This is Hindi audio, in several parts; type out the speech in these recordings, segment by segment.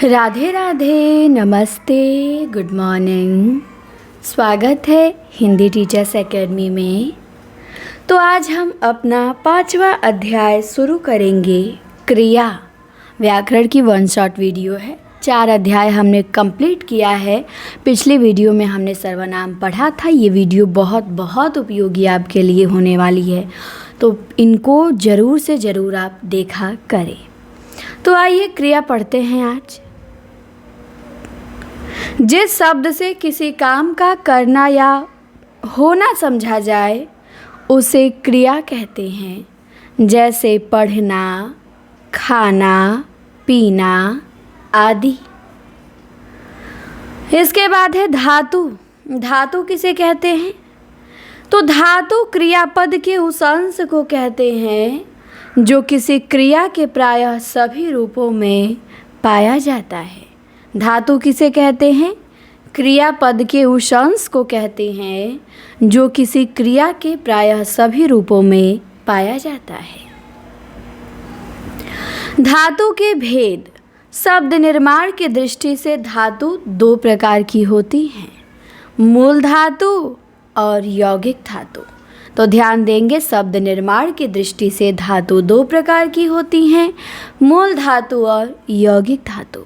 राधे राधे, नमस्ते, गुड मॉर्निंग। स्वागत है हिंदी टीचर्स एकेडमी में। तो आज हम अपना 5वां अध्याय शुरू करेंगे। क्रिया व्याकरण की वन शॉट वीडियो है। 4 अध्याय हमने कंप्लीट किया है। पिछली वीडियो में हमने सर्वनाम पढ़ा था। ये वीडियो बहुत उपयोगी आपके लिए होने वाली है, तो इनको ज़रूर से ज़रूर आप देखा करें। तो आइए क्रिया पढ़ते हैं आज। जिस शब्द से किसी काम का करना या होना समझा जाए उसे क्रिया कहते हैं, जैसे पढ़ना, खाना, पीना आदि। इसके बाद है धातु। धातु किसे कहते हैं? तो धातु क्रियापद के उस अंश को कहते हैं जो किसी क्रिया के प्रायः सभी रूपों में पाया जाता है। धातु किसे कहते हैं? क्रियापद के उस अंश को कहते हैं जो किसी क्रिया के प्रायः सभी रूपों में पाया जाता है। धातु के भेद। शब्द निर्माण की दृष्टि से धातु 2 प्रकार की होती हैं, मूल धातु और यौगिक धातु। तो ध्यान देंगे, शब्द निर्माण की दृष्टि से धातु 2 प्रकार की होती हैं, मूल धातु और यौगिक धातु।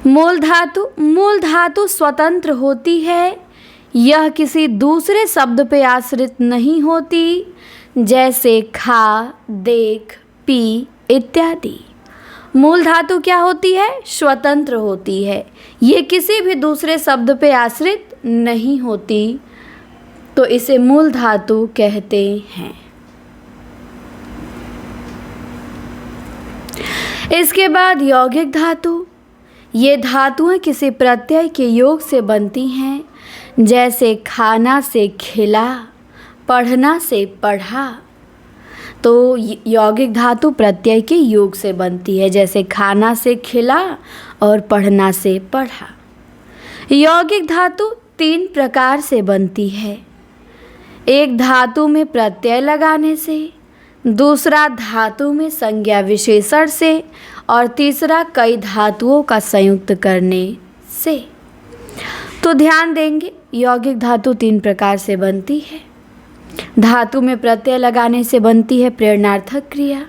मूल धातु स्वतंत्र होती है। यह किसी दूसरे शब्द पे आश्रित नहीं होती, जैसे खा, देख, पी इत्यादि। मूल धातु क्या होती है? स्वतंत्र होती है। ये किसी भी दूसरे शब्द पे आश्रित नहीं होती, तो इसे मूल धातु कहते हैं। इसके बाद यौगिक धातु। ये धातुएं किसी प्रत्यय के योग से बनती हैं, जैसे खाना से खिला, पढ़ना से पढ़ा। तो यौगिक धातु प्रत्यय के योग से बनती है, जैसे खाना से खिला और पढ़ना से पढ़ा। यौगिक धातु 3 प्रकार से बनती है। एक धातु में प्रत्यय लगाने से, दूसरा धातु में संज्ञा विशेषण से, और तीसरा कई धातुओं का संयुक्त करने से। तो ध्यान देंगे, यौगिक धातु 3 प्रकार से बनती है। धातु में प्रत्यय लगाने से बनती है प्रेरणार्थक क्रिया।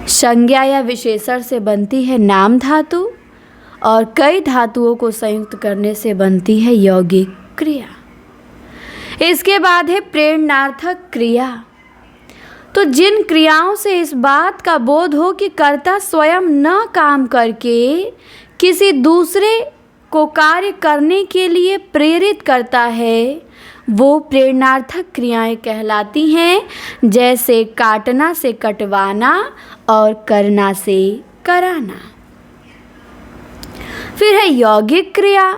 संज्ञा या विशेषण से बनती है नाम धातु, और कई धातुओं को संयुक्त करने से बनती है यौगिक क्रिया। इसके बाद है प्रेरणार्थक क्रिया। तो जिन क्रियाओं से इस बात का बोध हो कि कर्ता स्वयं न काम करके किसी दूसरे को कार्य करने के लिए प्रेरित करता है, वो प्रेरणार्थक क्रियाएं कहलाती हैं, जैसे काटना से कटवाना और करना से कराना। फिर है यौगिक क्रिया।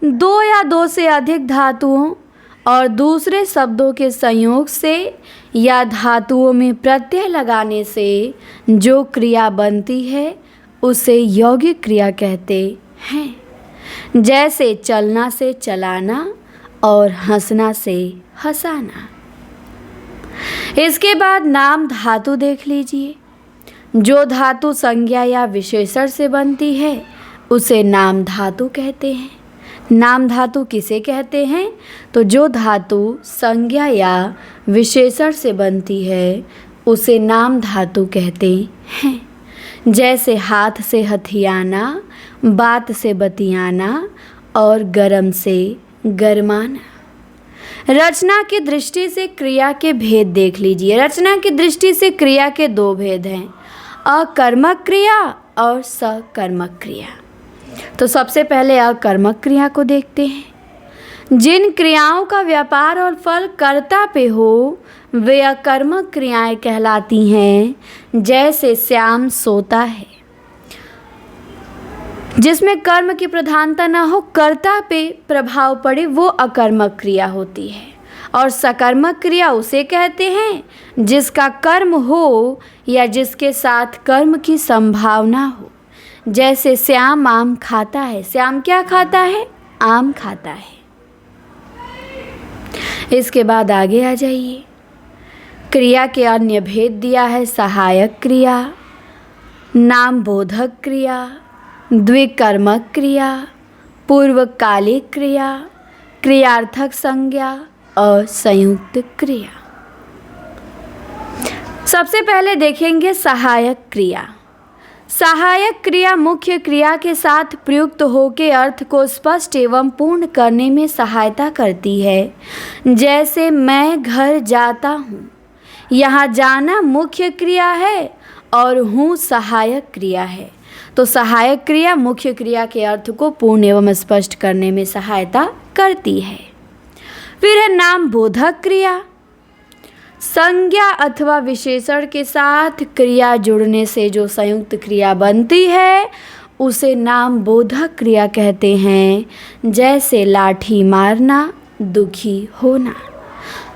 2 या 2 से अधिक धातुओं और दूसरे शब्दों के संयोग से या धातुओं में प्रत्यय लगाने से जो क्रिया बनती है उसे यौगिक क्रिया कहते हैं, जैसे चलना से चलाना और हंसना से हंसाना। इसके बाद नाम धातु देख लीजिए। जो धातु संज्ञा या विशेषण से बनती है उसे नाम धातु कहते हैं। नाम धातु किसे कहते हैं? तो जो धातु संज्ञा या विशेषण से बनती है उसे नाम धातु कहते हैं, जैसे हाथ से हथियाना, बात से बतियाना और गरम से गरमाना। रचना की दृष्टि से क्रिया के भेद देख लीजिए। रचना की दृष्टि से क्रिया के 2 भेद हैं, अकर्मक क्रिया और सकर्मक क्रिया। तो सबसे पहले अकर्मक क्रिया को देखते हैं। जिन क्रियाओं का व्यापार और फल कर्ता पे हो वे अकर्मक क्रियाएं कहलाती हैं, जैसे श्याम सोता है। जिसमें कर्म की प्रधानता न हो, कर्ता पे प्रभाव पड़े, वो अकर्मक क्रिया होती है। और सकर्मक क्रिया उसे कहते हैं जिसका कर्म हो या जिसके साथ कर्म की संभावना हो, जैसे श्याम आम खाता है। श्याम क्या खाता है? आम खाता है। इसके बाद आगे आ जाइए। क्रिया के अन्य भेद दिया है सहायक क्रिया, नाम बोधक क्रिया, द्विकर्मक क्रिया, पूर्वकालिक क्रिया, क्रियार्थक संज्ञा और संयुक्त क्रिया। सबसे पहले देखेंगे सहायक क्रिया। सहायक क्रिया मुख्य क्रिया के साथ प्रयुक्त होकर अर्थ को स्पष्ट एवं पूर्ण करने में सहायता करती है। जैसे मैं घर जाता हूँ, यहाँ जाना मुख्य क्रिया है और हूँ सहायक क्रिया है। तो सहायक क्रिया मुख्य क्रिया के अर्थ को पूर्ण एवं स्पष्ट करने में सहायता करती है। फिर है नाम बोधक क्रिया। संज्ञा अथवा विशेषण के साथ क्रिया जुड़ने से जो संयुक्त क्रिया बनती है उसे नाम बोधक क्रिया कहते हैं। जैसे लाठी मारना, दुखी होना।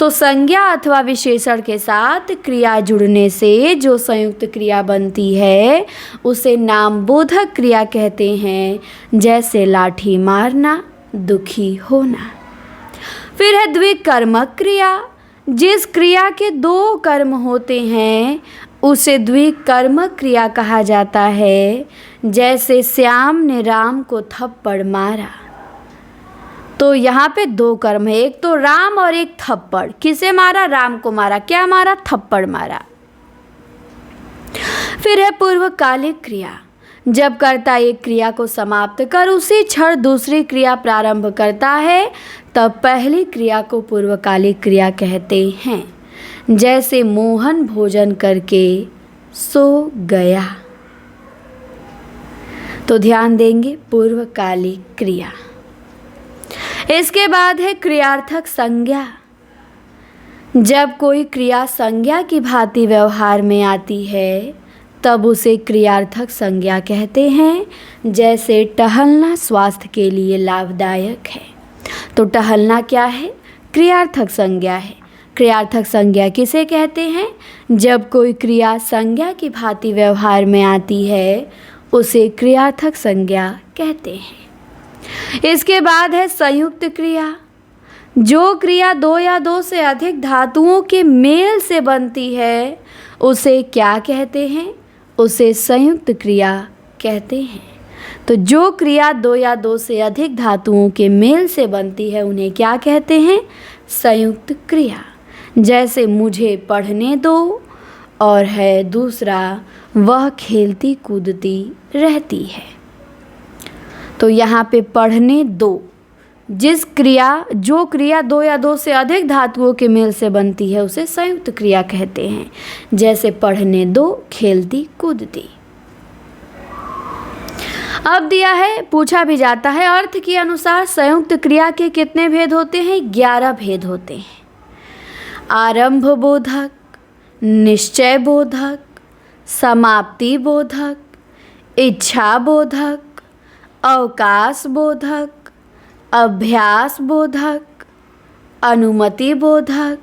तो संज्ञा अथवा विशेषण के साथ क्रिया जुड़ने से जो संयुक्त क्रिया बनती है उसे नाम बोधक क्रिया कहते हैं। जैसे लाठी मारना, दुखी होना। फिर है द्विकर्मक क्रिया। जिस क्रिया के दो कर्म होते हैं उसे द्विकर्मक क्रिया कहा जाता है। जैसे श्याम ने राम को थप्पड़ मारा। तो यहाँ पे दो कर्म है, एक तो राम और एक थप्पड़। किसे मारा? राम को मारा। क्या मारा? थप्पड़ मारा। फिर है पूर्वकालिक क्रिया। जब कर्ता एक क्रिया को समाप्त कर उसी क्षण दूसरी क्रिया प्रारंभ करता है तब पहली क्रिया को पूर्वकालिक क्रिया कहते हैं। जैसे मोहन भोजन करके सो गया। तो ध्यान देंगे पूर्वकालिक क्रिया। इसके बाद है क्रियार्थक संज्ञा। जब कोई क्रिया संज्ञा की भांति व्यवहार में आती है तब उसे क्रियार्थक संज्ञा कहते हैं। जैसे टहलना स्वास्थ्य के लिए लाभदायक है। तो टहलना क्या है? क्रियार्थक संज्ञा है। क्रियार्थक संज्ञा किसे कहते हैं? जब कोई क्रिया संज्ञा की भांति व्यवहार में आती है उसे क्रियार्थक संज्ञा कहते हैं। इसके बाद है संयुक्त क्रिया। जो क्रिया दो या दो से अधिक धातुओं के मेल से बनती है उसे क्या कहते हैं? उसे संयुक्त क्रिया कहते हैं। तो जो क्रिया दो या दो से अधिक धातुओं के मेल से बनती है उन्हें क्या कहते हैं? संयुक्त क्रिया। जैसे मुझे पढ़ने दो और है दूसरा वह खेलती कूदती रहती है। तो यहाँ पे पढ़ने दो, जो क्रिया दो या दो से अधिक धातुओं के मेल से बनती है उसे संयुक्त क्रिया कहते हैं। जैसे पढ़ने दो, खेलती कूदती। अब दिया है, पूछा भी जाता है, अर्थ के अनुसार संयुक्त क्रिया के कितने भेद होते हैं? 11 भेद होते हैं। आरंभ बोधक, निश्चय बोधक, समाप्ति बोधक, इच्छा बोधक, अवकाश बोधक, अभ्यास बोधक, अनुमति बोधक,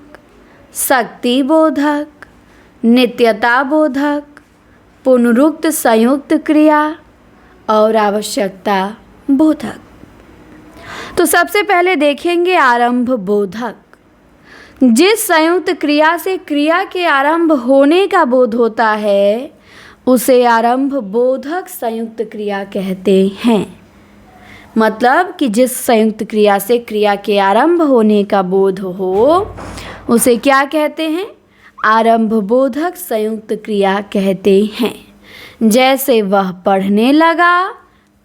शक्ति बोधक, नित्यता बोधक, पुनरुक्त संयुक्त क्रिया और आवश्यकता बोधक। तो सबसे पहले देखेंगे आरंभ बोधक। जिस संयुक्त क्रिया से क्रिया के आरंभ होने का बोध होता है उसे आरंभ बोधक संयुक्त क्रिया कहते हैं। मतलब कि जिस संयुक्त क्रिया से क्रिया के आरंभ होने का बोध हो उसे क्या कहते हैं? आरंभ बोधक संयुक्त क्रिया कहते हैं। जैसे वह पढ़ने लगा,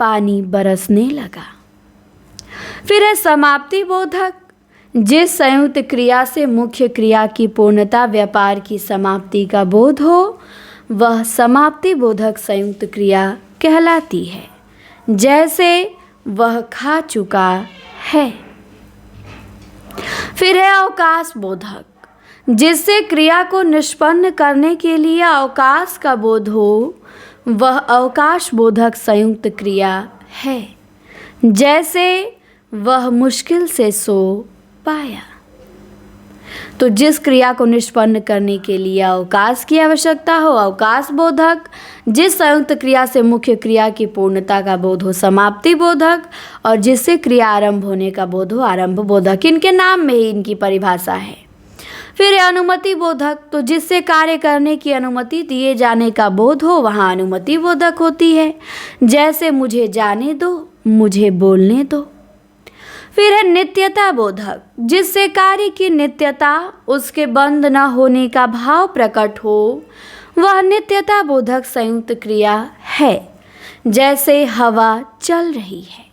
पानी बरसने लगा। फिर है समाप्ति बोधक। जिस संयुक्त क्रिया से मुख्य क्रिया की पूर्णता व्यापार की समाप्ति का बोध हो वह समाप्ति बोधक संयुक्त क्रिया कहलाती है। जैसे वह खा चुका है। फिर है अवकाश बोधक। जिससे क्रिया को निष्पन्न करने के लिए अवकाश का बोध हो वह अवकाश बोधक संयुक्त क्रिया है। जैसे वह मुश्किल से सो पाया। तो जिस क्रिया को निष्पन्न करने के लिए अवकाश की आवश्यकता हो अवकाश बोधक, जिस संयुक्त क्रिया से मुख्य क्रिया की पूर्णता का बोध हो समाप्ति बोधक, और जिससे क्रिया आरंभ होने का बोध हो आरंभ बोधक। इनके नाम में ही इनकी परिभाषा है। फिर है अनुमति बोधक, तो जिससे कार्य करने की अनुमति दिए जाने का बोध हो वहाँ अनुमति बोधक होती है। जैसे मुझे जाने दो, मुझे बोलने दो। फिर है नित्यता बोधक, जिससे कार्य की नित्यता, उसके बंद न होने का भाव प्रकट हो, वह नित्यता बोधक संयुक्त क्रिया है। जैसे हवा चल रही है।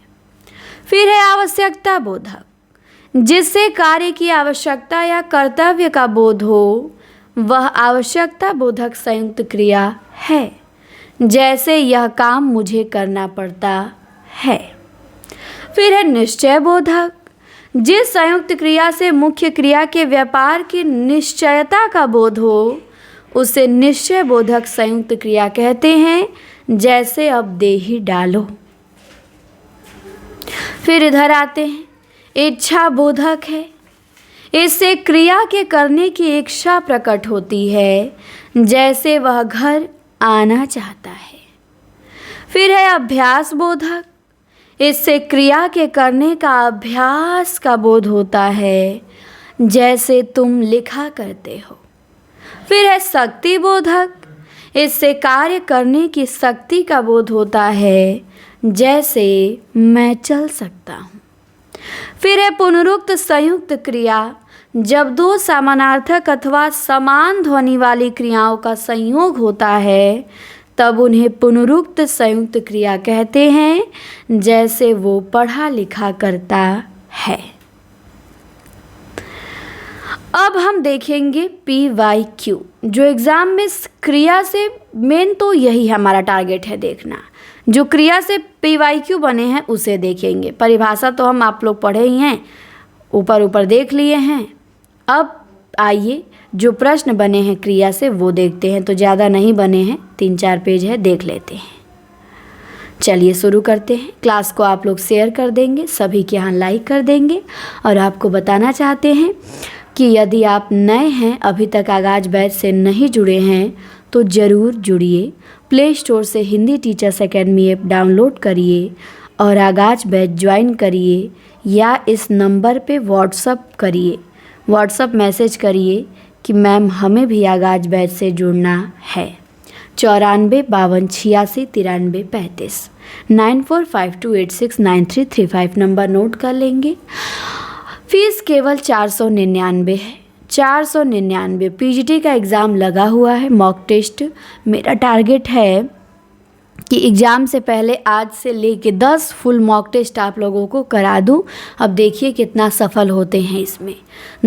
फिर है आवश्यकता बोधक, जिससे कार्य की आवश्यकता या कर्तव्य का बोध हो, वह आवश्यकता बोधक संयुक्त क्रिया है। जैसे यह काम मुझे करना पड़ता है। फिर है निश्चय बोधक, जिस संयुक्त क्रिया से मुख्य क्रिया के व्यापार की निश्चयता का बोध हो, उसे निश्चय बोधक संयुक्त क्रिया कहते हैं। जैसे अब दे ही डालो। फिर इधर आते हैं, इच्छा बोधक है। इससे क्रिया के करने की इच्छा प्रकट होती है। जैसे वह घर आना चाहता है। फिर है अभ्यास बोधक, इससे क्रिया के करने का अभ्यास का बोध होता है। जैसे तुम लिखा करते हो। फिर है शक्ति बोधक, इससे कार्य करने की शक्ति का बोध होता है। जैसे मैं चल सकता हूँ। फिर है पुनरुक्त संयुक्त क्रिया, जब दो समानार्थक अथवा समान ध्वनि वाली क्रियाओं का संयोग होता है, तब उन्हें पुनरुक्त संयुक्त क्रिया कहते हैं। जैसे वो पढ़ा लिखा करता है। अब हम देखेंगे PYQ, जो एग्ज़ाम में क्रिया से मेन तो यही हमारा टारगेट है देखना। जो क्रिया से PYQ बने हैं उसे देखेंगे। परिभाषा तो हम आप लोग पढ़े ही हैं, ऊपर ऊपर देख लिए हैं। अब आइए जो प्रश्न बने हैं क्रिया से वो देखते हैं। तो ज़्यादा नहीं बने हैं, 3-4 पेज है, देख लेते हैं। चलिए शुरू करते हैं। क्लास को आप लोग शेयर कर देंगे, सभी के यहाँ लाइक कर देंगे। और आपको बताना चाहते हैं कि यदि आप नए हैं, अभी तक आगाज बैच से नहीं जुड़े हैं, तो ज़रूर जुड़िए। प्ले स्टोर से Hindi teachers academy app download करिए और आगाज बैच ज्वाइन करिए, या इस नंबर पे व्हाट्सअप मैसेज करिए कि मैम हमें भी आगाज बैच से जुड़ना है। 94 52 86 93 35 9452869335 नंबर नोट कर लेंगे। फीस केवल 499 है। 499। PGT का एग्ज़ाम लगा हुआ है, मॉक टेस्ट। मेरा टारगेट है कि एग्ज़ाम से पहले आज से लेके 10 फुल मॉक टेस्ट आप लोगों को करा दूं। अब देखिए कितना सफल होते हैं इसमें।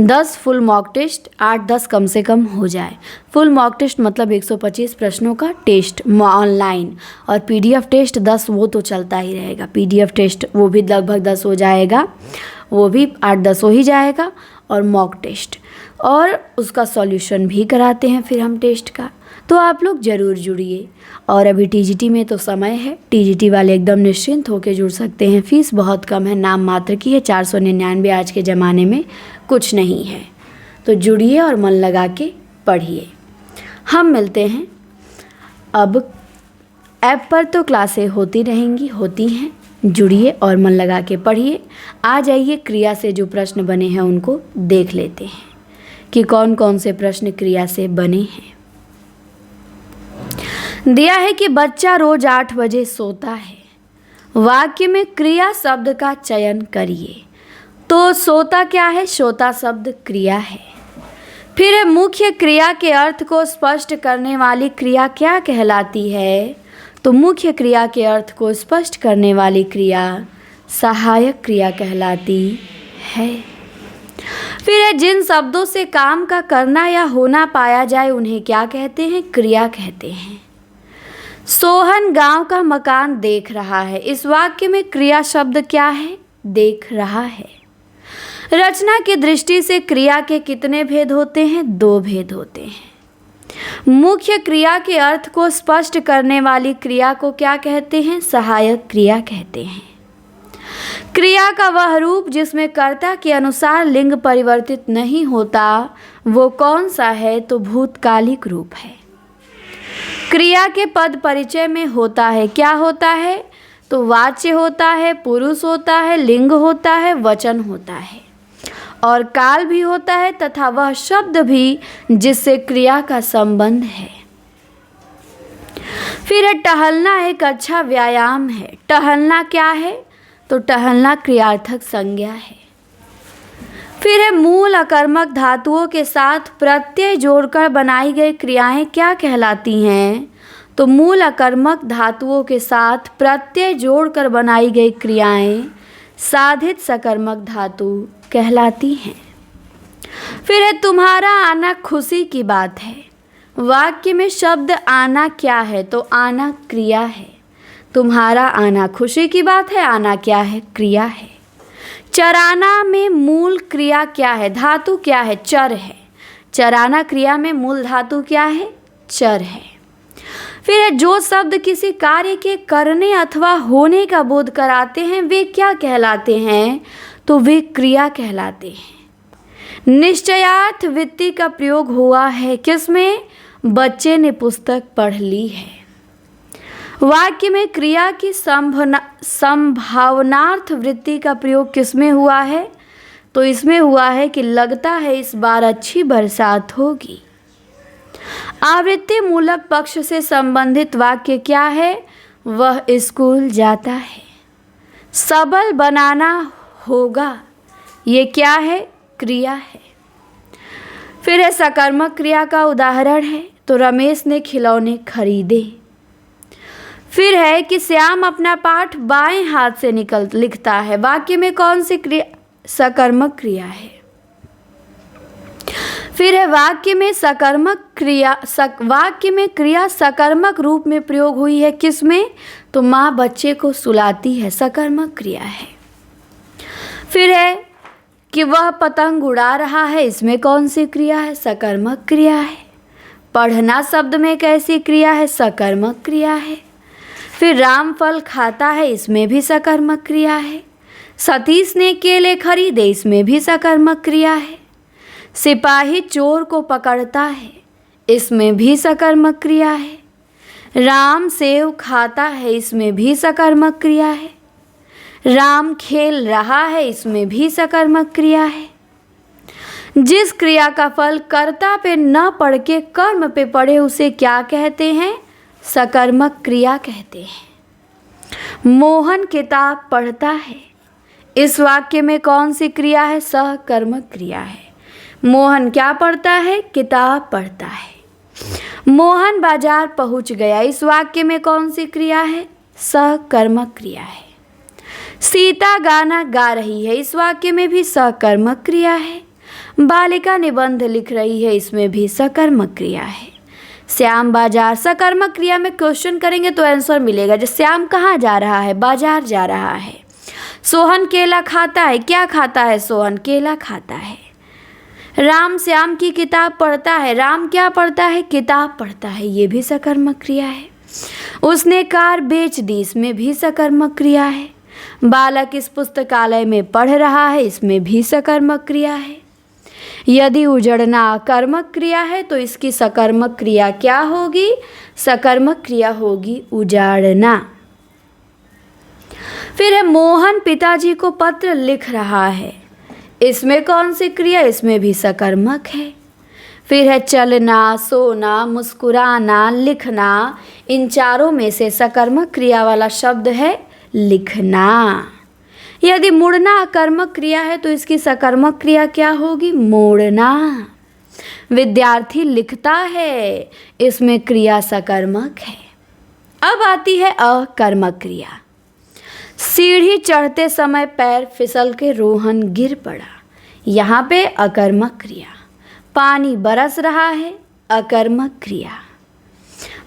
10 फुल मॉक टेस्ट, 8-10 कम से कम हो जाए। फुल मॉक टेस्ट मतलब 125 प्रश्नों का टेस्ट ऑनलाइन, और PDF टेस्ट 10 वो तो चलता ही रहेगा। PDF टेस्ट वो भी लगभग 10 हो जाएगा, वो भी 8-10 हो ही जाएगा। और मॉक टेस्ट और उसका सॉल्यूशन भी कराते हैं फिर हम टेस्ट का। तो आप लोग ज़रूर जुड़िए। और अभी TGT में तो समय है, TGT वाले एकदम निश्चिंत होकर जुड़ सकते हैं। फ़ीस बहुत कम है, नाम मात्र की है। 499 आज के ज़माने में कुछ नहीं है। तो जुड़िए और मन लगा के पढ़िए। हम मिलते हैं। अब ऐप पर तो क्लासें होती हैं। जुड़िए और मन लगा के पढ़िए। आ जाइए, क्रिया से जो प्रश्न बने हैं उनको देख लेते हैं कि कौन कौन से प्रश्न क्रिया से बने हैं। दिया है कि बच्चा रोज 8 बजे सोता है। वाक्य में क्रिया शब्द का चयन करिए। तो सोता क्या है? सोता शब्द क्रिया है। फिर है मुख्य क्रिया के अर्थ को स्पष्ट करने वाली क्रिया क्या कहलाती है? तो मुख्य क्रिया के अर्थ को स्पष्ट करने वाली क्रिया सहायक क्रिया कहलाती है। फिर है जिन शब्दों से काम का करना या होना पाया जाए उन्हें क्या कहते हैं? क्रिया कहते हैं। सोहन गांव का मकान देख रहा है। इस वाक्य में क्रिया शब्द क्या है? देख रहा है। रचना की दृष्टि से क्रिया के कितने भेद होते हैं? 2 भेद होते हैं। मुख्य क्रिया के अर्थ को स्पष्ट करने वाली क्रिया को क्या कहते हैं? सहायक क्रिया कहते हैं। क्रिया का वह रूप जिसमें कर्ता के अनुसार लिंग परिवर्तित नहीं होता वो कौन सा है? तो भूतकालिक रूप है। क्रिया के पद परिचय में होता है। क्या होता है? तो वाच्य होता है, पुरुष होता है, लिंग होता है, वचन होता है। और काल भी होता है तथा वह शब्द भी जिससे क्रिया का संबंध है। फिर है टहलना एक अच्छा व्यायाम है। टहलना क्या है? तो टहलना क्रियार्थक संज्ञा है। फिर है मूल अकर्मक धातुओं के साथ प्रत्यय जोड़कर बनाई गई क्रियाएं क्या कहलाती हैं? तो मूल अकर्मक धातुओं के साथ प्रत्यय जोड़कर बनाई गई क्रियाएं साधित सकर्मक धातु कहलाती हैं। फिर है तुम्हारा आना खुशी की बात है। वाक्य में शब्द आना क्या है? तो आना क्रिया है। तुम्हारा आना खुशी की बात है, आना क्या है? क्रिया है। चराना में मूल क्रिया क्या है? धातु क्या है? चर है। चराना क्रिया में मूल धातु क्या है? चर है। फिर है जो शब्द किसी कार्य के करने अथवा होने का बोध कराते हैं वे क्या कहलाते हैं? तो वे क्रिया कहलाते हैं। निश्चयार्थ वृत्ति का प्रयोग हुआ है किसमें? बच्चे ने पुस्तक पढ़ ली है। वाक्य में क्रिया की संभावनार्थ वृत्ति का प्रयोग किसमें हुआ है? तो इसमें हुआ है कि लगता है इस बार अच्छी बरसात होगी। आवृत्ति मूलक पक्ष से संबंधित वाक्य क्या है? वह स्कूल जाता है। सबल बनाना होगा, ये क्या है? क्रिया है। फिर है सकर्मक क्रिया का उदाहरण है तो रमेश ने खिलौने खरीदे। फिर है कि श्याम अपना पाठ बाएं हाथ से लिखता है। वाक्य में कौन सी क्रिया सकर्मक क्रिया है? फिर है वाक्य में क्रिया सकर्मक रूप में प्रयोग हुई है किसमें? तो माँ बच्चे को सुलाती है, सकर्मक क्रिया है। फिर है कि वह पतंग उड़ा रहा है, इसमें कौन सी क्रिया है? सकर्मक क्रिया है। पढ़ना शब्द में कैसी क्रिया है? सकर्मक क्रिया है। फिर राम फल खाता है, इसमें भी सकर्मक क्रिया है। सतीश ने केले खरीदे, इसमें भी सकर्मक क्रिया है। सिपाही चोर को पकड़ता है, इसमें भी सकर्मक क्रिया है। राम सेव खाता है, इसमें भी सकर्मक क्रिया है। राम खेल रहा है, इसमें भी सकर्मक क्रिया है। जिस क्रिया का फल कर्ता पे न पड़ के कर्म पे पड़े उसे क्या कहते हैं? सकर्मक क्रिया कहते हैं। मोहन किताब पढ़ता है, इस वाक्य में कौन सी क्रिया है? सकर्मक क्रिया है। मोहन क्या पढ़ता है? किताब पढ़ता है। मोहन बाजार पहुंच गया, इस वाक्य में कौन सी क्रिया है? सकर्मक क्रिया है। सीता गाना गा रही है, इस वाक्य में भी सकर्मक क्रिया है। बालिका निबंध लिख रही है, इसमें भी सकर्मक क्रिया है। श्याम बाजार, सकर्मक क्रिया में क्वेश्चन करेंगे तो आंसर मिलेगा। जैसे श्याम कहाँ जा रहा है? बाजार जा रहा है। सोहन केला खाता है, क्या खाता है? सोहन केला खाता है। राम श्याम की किताब पढ़ता है, राम क्या पढ़ता है? किताब पढ़ता है, ये भी सकर्मक क्रिया है। उसने कार बेच दी, इसमें भी सकर्मक क्रिया है। बालक इस पुस्तकालय में पढ़ रहा है, इसमें भी सकर्मक क्रिया है। यदि उजड़ना अकर्मक क्रिया है तो इसकी सकर्मक क्रिया क्या होगी? सकर्मक क्रिया होगी उजाड़ना। फिर है मोहन पिताजी को पत्र लिख रहा है, इसमें कौन सी क्रिया? इसमें भी सकर्मक है। फिर है चलना, सोना, मुस्कुराना, लिखना, इन चारों में से सकर्मक क्रिया वाला शब्द है लिखना। यदि मुड़ना अकर्मक क्रिया है तो इसकी सकर्मक क्रिया क्या होगी? मोड़ना। विद्यार्थी लिखता है, इसमें क्रिया सकर्मक है। अब आती है अकर्मक क्रिया। सीढ़ी चढ़ते समय पैर फिसल के रोहन गिर पड़ा, यहाँ पे अकर्मक क्रिया। पानी बरस रहा है, अकर्मक क्रिया।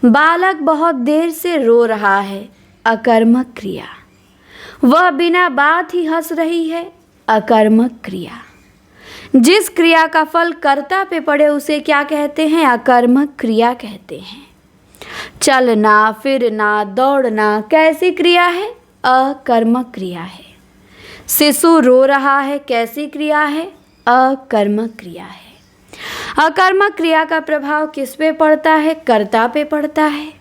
बालक बहुत देर से रो रहा है, अकर्मक क्रिया। वह बिना बात ही हंस रही है, अकर्मक क्रिया। जिस क्रिया का फल कर्ता पे पड़े उसे क्या कहते हैं? अकर्मक क्रिया कहते हैं। चलना, फिरना, दौड़ना कैसी क्रिया है? अकर्मक क्रिया है। शिशु रो रहा है, कैसी क्रिया है? अकर्मक क्रिया है। अकर्मक क्रिया का प्रभाव किस पे पड़ता है? कर्ता पे पड़ता है।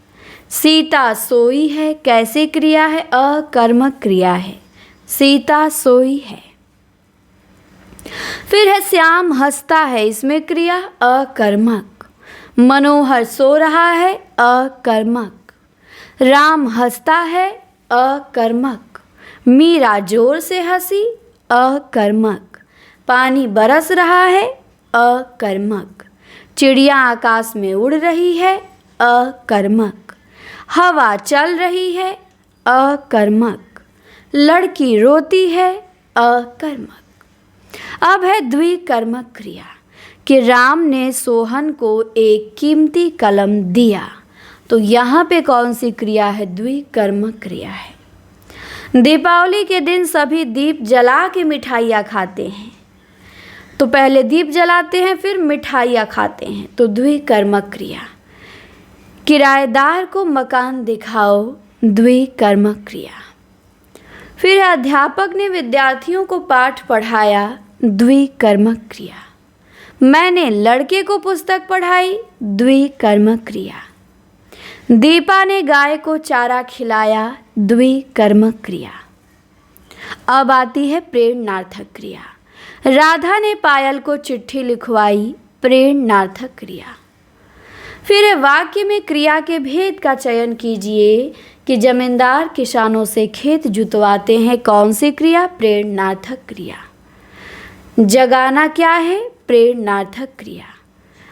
सीता सोई है, कैसी क्रिया है? अकर्मक क्रिया है। सीता सोई है। फिर है श्याम हंसता है, इसमें क्रिया अकर्मक। मनोहर सो रहा है, अकर्मक। राम हंसता है, अकर्मक। मीरा जोर से हंसी, अकर्मक। पानी बरस रहा है, अकर्मक। चिड़िया आकाश में उड़ रही है, अकर्मक। हवा चल रही है, अकर्मक। लड़की रोती है, अकर्मक। अब है द्विकर्मक क्रिया कि राम ने सोहन को एक कीमती कलम दिया। तो यहाँ पे कौन सी क्रिया है? द्विकर्मक क्रिया है। दीपावली के दिन सभी दीप जला के मिठाइयाँ खाते हैं। तो पहले दीप जलाते हैं, फिर मिठाइयाँ खाते हैं। तो द्विकर्मक क्रिया। किराएदार को मकान दिखाओ, द्विकर्मक क्रिया। फिर अध्यापक ने विद्यार्थियों को पाठ पढ़ाया, द्विकर्मक क्रिया। मैंने लड़के को पुस्तक पढ़ाई, द्विकर्मक क्रिया। दीपा ने गाय को चारा खिलाया, द्विकर्मक क्रिया। अब आती है प्रेरणार्थक क्रिया। राधा ने पायल को चिट्ठी लिखवाई, प्रेरणार्थक क्रिया। फिर वाक्य में क्रिया के भेद का चयन कीजिए कि जमींदार किसानों से खेत जुतवाते हैं, कौन सी क्रिया? प्रेरणार्थक क्रिया। जगाना क्या है? प्रेरणार्थक क्रिया।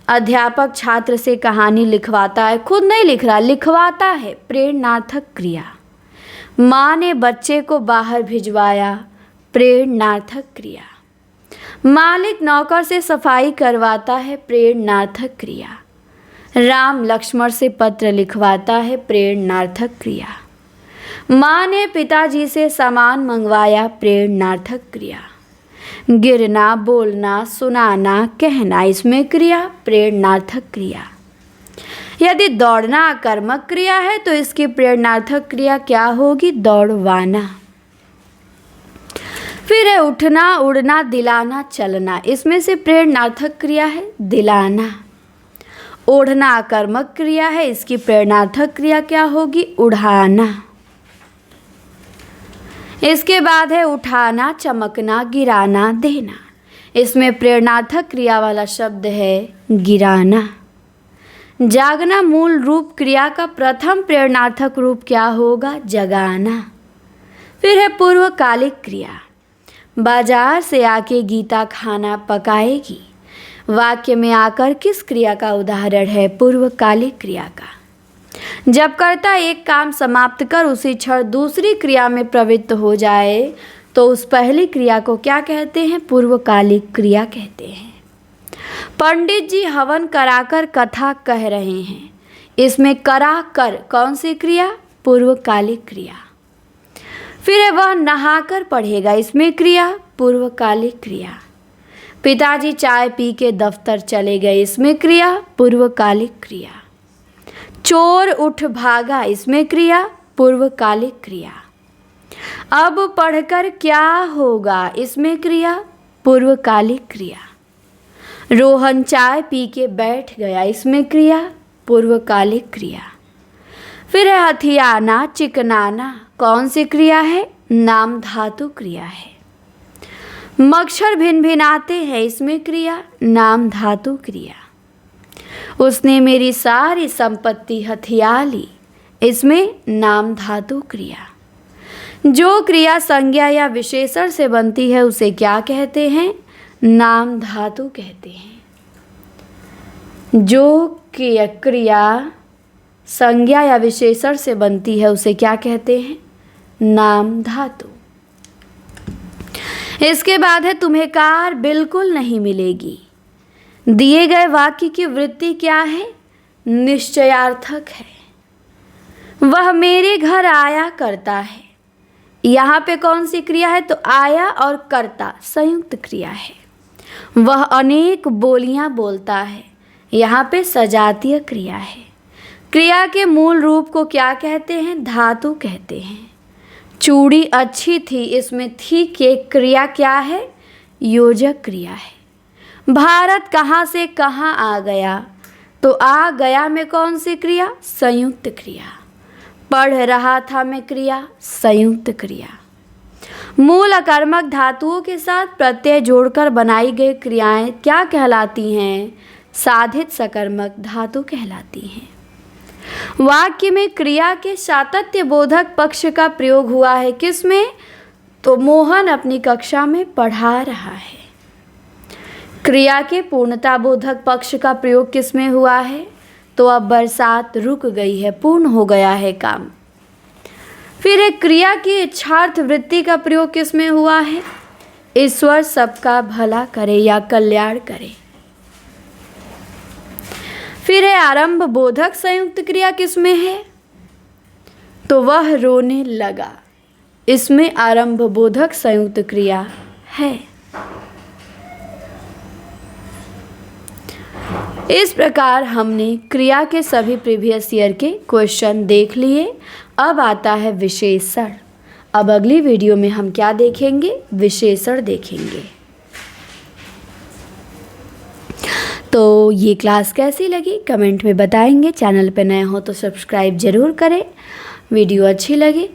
अध्यापक छात्र से कहानी लिखवाता है, खुद नहीं लिख रहा, लिखवाता है, प्रेरणार्थक क्रिया। माँ ने बच्चे को बाहर भिजवाया, प्रेरणार्थक क्रिया। मालिक नौकर से सफाई करवाता है, प्रेरणार्थक क्रिया। राम लक्ष्मण से पत्र लिखवाता है, प्रेरणार्थक क्रिया। माँ ने पिताजी से सामान मंगवाया, प्रेरणार्थक क्रिया। गिरना, बोलना, सुनाना, कहना, इसमें क्रिया प्रेरणार्थक क्रिया। यदि दौड़ना आकर्मक क्रिया है तो इसकी प्रेरणार्थक क्रिया क्या होगी? दौड़वाना। फिर है उठना, उड़ना, दिलाना, चलना, इसमें से प्रेरणार्थक क्रिया है दिलाना। ओढ़ना आकर्मक क्रिया है, इसकी प्रेरणार्थक क्रिया क्या होगी? उड़ाना। इसके बाद है उठाना, चमकना, गिराना, देना, इसमें प्रेरणार्थक क्रिया वाला शब्द है गिराना। जागना मूल रूप क्रिया का प्रथम प्रेरणार्थक रूप क्या होगा? जगाना। फिर है पूर्वकालिक क्रिया। बाजार से आके गीता खाना पकाएगी, वाक्य में आकर किस क्रिया का उदाहरण है? पूर्वकालिक क्रिया का। जब कर्ता एक काम समाप्त कर उसी क्षण दूसरी क्रिया में प्रवृत्त हो जाए तो उस पहली क्रिया को क्या कहते हैं? पूर्वकालिक क्रिया कहते हैं। पंडित जी हवन कराकर कथा कह रहे हैं, इसमें करा कर कौन सी क्रिया? पूर्वकालिक क्रिया। फिर वह नहाकर पढ़ेगा, इसमें क्रिया पूर्वकालिक क्रिया। पिताजी चाय पी के दफ्तर चले गए, इसमें क्रिया पूर्वकालिक क्रिया। चोर उठ भागा, इसमें क्रिया पूर्वकालिक क्रिया। अब पढ़कर क्या होगा? इसमें क्रिया पूर्वकालिक क्रिया। रोहन चाय पी के बैठ गया, इसमें क्रिया पूर्वकालिक क्रिया। फिर है हथियाना, चिकनाना, कौन सी क्रिया है? नाम धातु क्रिया है। मच्छर भिनभिनाते हैं, इसमें क्रिया नाम धातु क्रिया। उसने मेरी सारी संपत्ति हथिया ली, इसमें नाम धातु क्रिया। जो क्रिया संज्ञा या विशेषण से बनती है उसे क्या कहते हैं? नाम धातु कहते हैं। जो क्रिया संज्ञा या विशेषण से बनती है उसे क्या कहते हैं? नाम धातु। इसके बाद है तुम्हें कार बिल्कुल नहीं मिलेगी। दिए गए वाक्य की वृत्ति क्या है? निश्चयार्थक है। वह मेरे घर आया करता है, यहाँ पे कौन सी क्रिया है? तो आया और करता संयुक्त क्रिया है। वह अनेक बोलियां बोलता है, यहाँ पे सजातीय क्रिया है। क्रिया के मूल रूप को क्या कहते हैं? धातु कहते हैं। चूड़ी अच्छी थी, इसमें थी के क्रिया क्या है? योजक क्रिया है। भारत कहाँ से कहाँ आ गया? तो आ गया में कौन सी क्रिया? संयुक्त क्रिया। पढ़ रहा था में क्रिया संयुक्त क्रिया। मूल अकर्मक धातुओं के साथ प्रत्यय जोड़कर बनाई गई क्रियाएं क्या कहलाती हैं? साधित सकर्मक धातु कहलाती हैं। वाक्य में क्रिया के सातत्य बोधक पक्ष का प्रयोग हुआ है, किसमें? तो मोहन अपनी कक्षा में पढ़ा रहा है। क्रिया के पूर्णता बोधक पक्ष का प्रयोग किसमें हुआ है? तो अब बरसात रुक गई है, पूर्ण हो गया है काम। फिर एक क्रिया की इच्छार्थ वृत्ति का प्रयोग किसमें हुआ है? ईश्वर सबका भला करे या कल्याण करे। फिर है आरंभ बोधक संयुक्त क्रिया किसमें है? तो वह रोने लगा, इसमें आरंभ बोधक संयुक्त क्रिया है। इस प्रकार हमने क्रिया के सभी प्रीवियस ईयर के क्वेश्चन देख लिए। अब आता है विशेषण। अब अगली वीडियो में हम क्या देखेंगे? विशेषण देखेंगे। तो ये क्लास कैसी लगी कमेंट में बताएंगे। चैनल पे नए हो तो सब्सक्राइब ज़रूर करें। वीडियो अच्छी लगी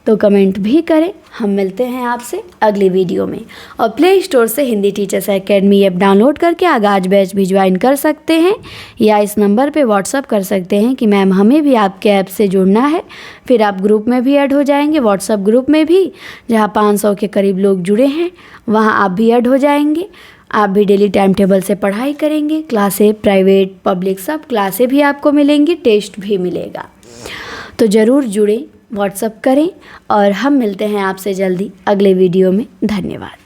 तो कमेंट भी करें। हम मिलते हैं आपसे अगली वीडियो में। और प्ले स्टोर से Hindi teachers academy app download करके आगाज बैच भी ज्वाइन कर सकते हैं, या इस नंबर पे व्हाट्सअप कर सकते हैं कि मैम हमें भी आपके ऐप से जुड़ना है। फिर आप ग्रुप में भी ऐड हो जाएंगे, व्हाट्सअप ग्रुप में भी, जहाँ 500 के करीब लोग जुड़े हैं, वहाँ आप भी ऐड हो जाएंगे। आप भी डेली टाइम टेबल से पढ़ाई करेंगे। क्लासें प्राइवेट पब्लिक सब क्लासें भी आपको मिलेंगी, टेस्ट भी मिलेगा। तो ज़रूर जुड़ें, व्हाट्सअप करें और हम मिलते हैं आपसे जल्दी अगले वीडियो में। धन्यवाद।